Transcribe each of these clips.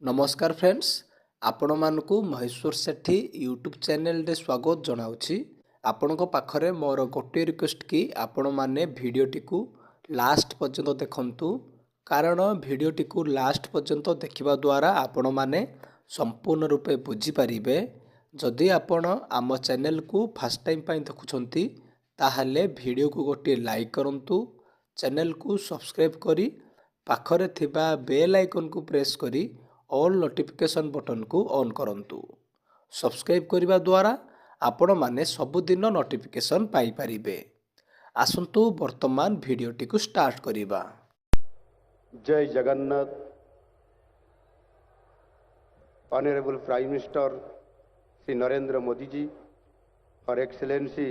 नमस्कार फ्रेंड्स, आपण मानकु महेश्वर सेठी YouTube channel रे स्वागत जनाउछि। आपणको पाखरे मोर गोटे रिक्वेस्ट कि आपण माने भिडियोटी को लास्ट पर्यंत देखंतु, कारण भिडियोटी को लास्ट पर्यंत देखिबा द्वारा आपण माने संपूर्ण रूपे बुझी परिबे। जदि आपण आम चैनल को फर्स्ट टाइम पई देखुछंती ताहाले भिडियो को गोटे लाइक करंतु, चैनल को सब्सक्राइब करी पाखरे थिबा बेल आइकन को प्रेस करी ऑल नोटिफिकेशन बटन को ऑन करंतु। सब्सक्राइब करिबा द्वारा आपण माने सबुदिन नोटिफिकेशन पाई परिबे। आसंतु वर्तमान भिडियोटी को स्टार्ट करिबा। जय Jagannath. Honourable prime minister Shri Narendra Modi ji, her excellency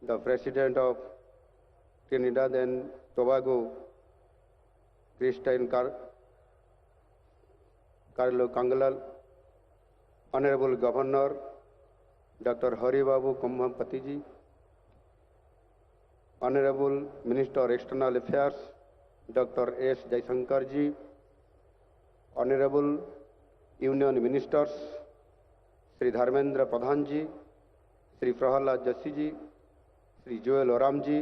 the president of Trinidad and Tobago Christine Carlo Kangaloo, honourable governor doctor Haribabu Kambhampati ji, honourable minister external affairs doctor S Jaishankar ji, honourable union ministers Shri Dharmendra Pradhan ji, Shri Pralhad Joshi ji, Shri Jual Oram ji,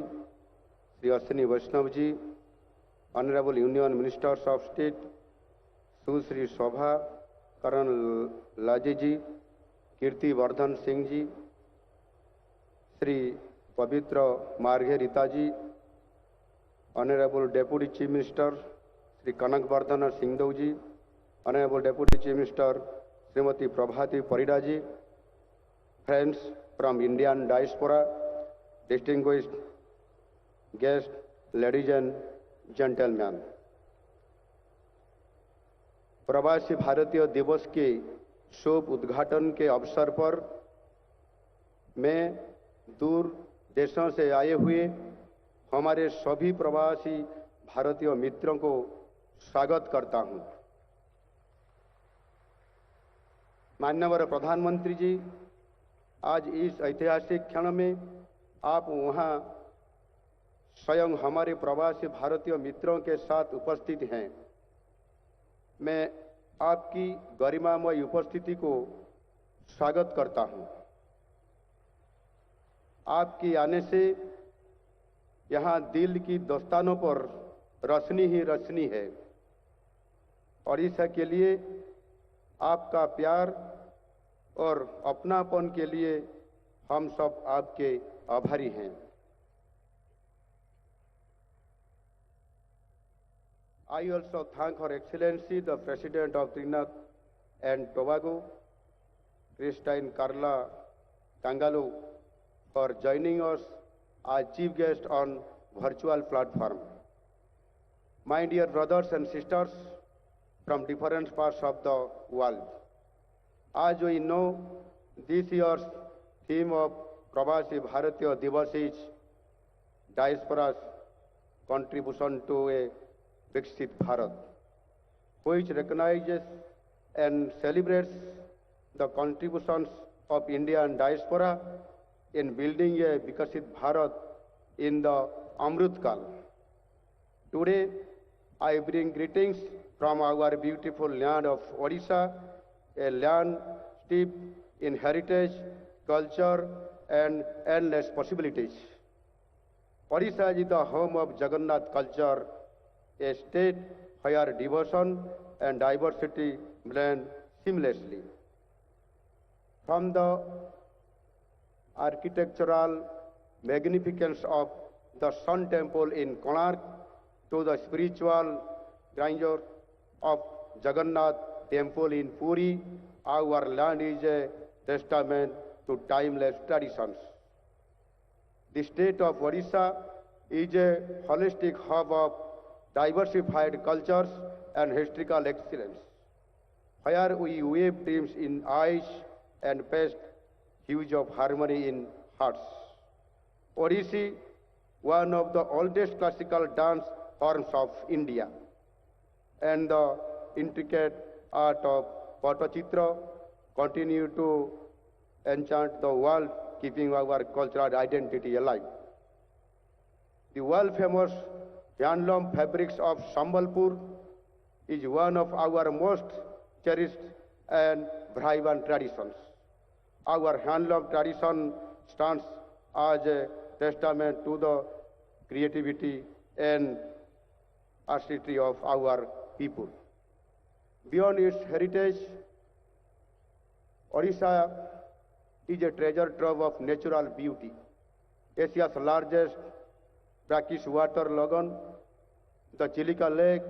Shri Ashwini Vaishnaw ji, honourable union ministers of state Sushri Shobha Karandlaje ji, Kirti Vardhan Singh ji, Shri Pabitra Margherita ji, honourable deputy chief minister Shri Kanak Vardhan Singhdeo ji, honourable deputy chief minister Shrimati Prabhati Parida ji, friends from Indian diaspora, distinguished guest, ladies and gentleman, Pravasi Bharatiya दिवस के शुभ उद्घाटन के अवसर पर मैं दूर देशों से आए हुए हमारे सभी प्रवासी भारतीय मित्रों को स्वागत करता हूं। माननीय प्रधानमंत्री जी, आज इस ऐतिहासिक क्षण में आप वहां स्वयं हमारे प्रवासी भारतीय मित्रों के साथ उपस्थित हैं। मैं आपकी गरिमामय उपस्थिति को स्वागत करता हूं। आपके आने से यहाँ दिल की दोस्तानों पर रोशनी ही रोशनी है। ओडिशा के लिए आपका प्यार और अपनापन के लिए हम सब आपके आभारी हैं। I also thank Her Excellency the President of Trinidad and Tobago, Christine Carla Kangalu, for joining us as chief guest on virtual platform. My dear brothers and sisters from different parts of the world, as we know, this year's theme of Pravasi Bharatiya Divas is Diaspora's contribution to a Viksit Bharat, which recognizes and celebrates the contributions of Indian diaspora in building a Viksit Bharat in the Amrit Kal. Today, I bring greetings from our beautiful land of Odisha, a land steeped in heritage, culture, and endless possibilities. Odisha is the home of Jagannath culture, a state where devotion and diversity blend seamlessly. From the architectural magnificence of the Sun Temple in Konark to the spiritual grandeur of Jagannath Temple in Puri, our land is a testament to timeless traditions. The state of Odisha is a holistic hub of diversified cultures and historical excellence, where we weave dreams in eyes and paste hues of harmony in hearts. Odissi, one of the oldest classical dance forms of India, and the intricate art of Patachitra continue to enchant the world, keeping our cultural identity alive. The world famous handloom fabrics of Sambalpur is one of our most cherished and vibrant traditions. Our handloom tradition stands as a testament to the creativity and artistry of our people. Beyond its heritage, Odisha is a treasure trove of natural beauty. Asia's largest brackish water lagoon, the Chilika Lake,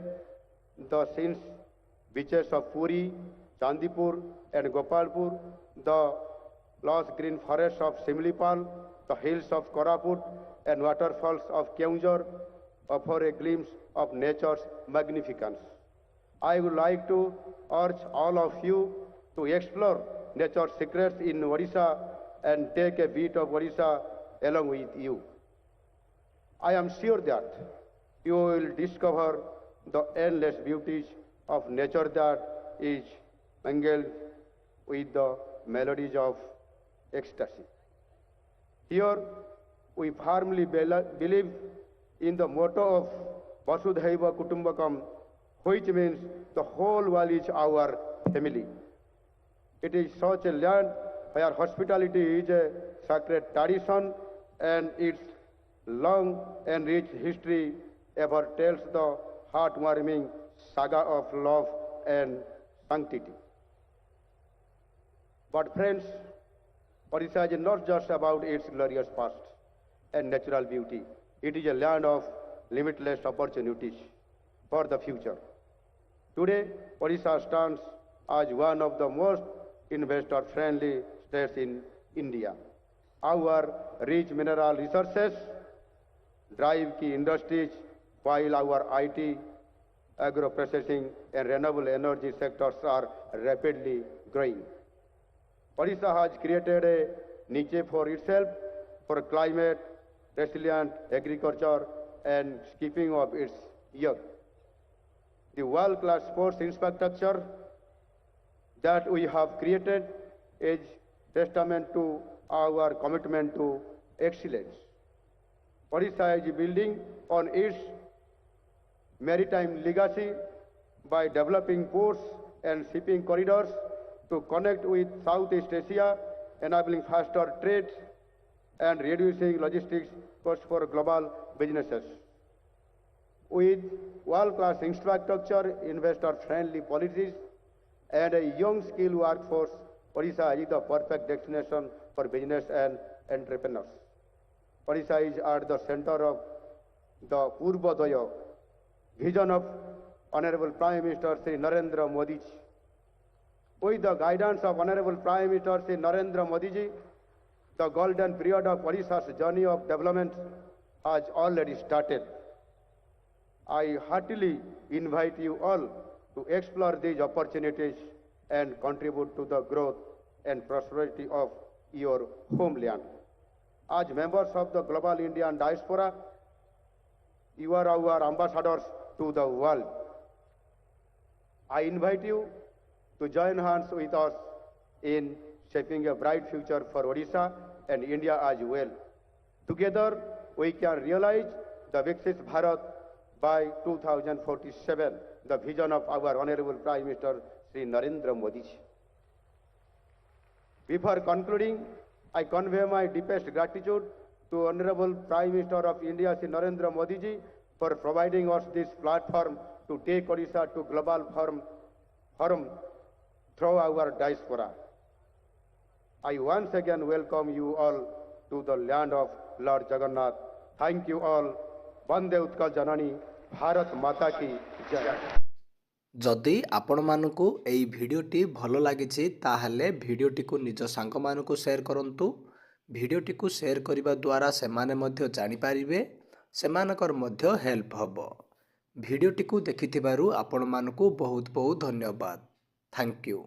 the scenic beaches of Puri, Chandipur, and Gopalpur, the lush green forests of Simlipal, the hills of Koraput, and waterfalls of Keonjhar offer a glimpse of nature's magnificence. I would like to urge all of you to explore nature's secrets in Odisha and take a bit of Odisha along with you. I am sure that you will discover the endless beauties of nature that is mingled with the melodies of ecstasy. Here, we firmly believe in the motto of Vasudhaiva Kutumbakam, which means the whole world is our family. It is such a land where hospitality is a sacred tradition and its long and rich history ever tells the heartwarming saga of love and sanctity. But friends, Odisha is not just about its glorious past and natural beauty. It is a land of limitless opportunities for the future. Today, Odisha stands as one of the most investor-friendly states in India. Our rich mineral resources drive key industries, while our IT, agro-processing, and renewable energy sectors are rapidly growing. Odisha has created a niche for itself for climate, resilient agriculture, and keeping of its youth. The world-class sports infrastructure that we have created is testament to our commitment to excellence. Odisha is building on its maritime legacy by developing ports and shipping corridors to connect with Southeast Asia, enabling faster trade and reducing logistics costs for global businesses. With world-class infrastructure, investor-friendly policies, and a young skilled workforce, Odisha is the perfect destination for business and entrepreneurs. Odisha is at the center of the Purvodaya vision of Honorable Prime Minister Sri Narendra Modi ji. With the guidance of Honorable Prime Minister Sri Narendra Modi ji, the golden period of Odisha's journey of development has already started. I heartily invite you all to explore these opportunities and contribute to the growth and prosperity of your homeland. As members of the global Indian diaspora, you are our ambassadors to the world. I invite you to join hands with us in shaping a bright future for Odisha and India as well. Together, we can realize the Viksit Bharat by 2047, the vision of our Honorable Prime Minister Sri Narendra Modi ji. Before concluding, I convey my deepest gratitude to Honorable Prime Minister of India Sri Narendra Modi ji for providing us this platform to take Odisha to global forum through our diaspora. I once again welcome you all to the land of Lord Jagannath. Thank you all. Vande Utkal Janani, Bharat Mata ki Jai. जदि आपणमानंकु एई भिडियोटी भल लागिछि ताहले भिडियोटीकु निज सांगमानंकु share करंतु। भिडियोटीकु share करिबा द्वारा सेमाने मध्य जानि पारिबे, सेमानकर मध्य help हबो। भिडियोटीकु देखिथिबारु आपणमानंकु बहुत बहुत धन्यवाद। Thank you.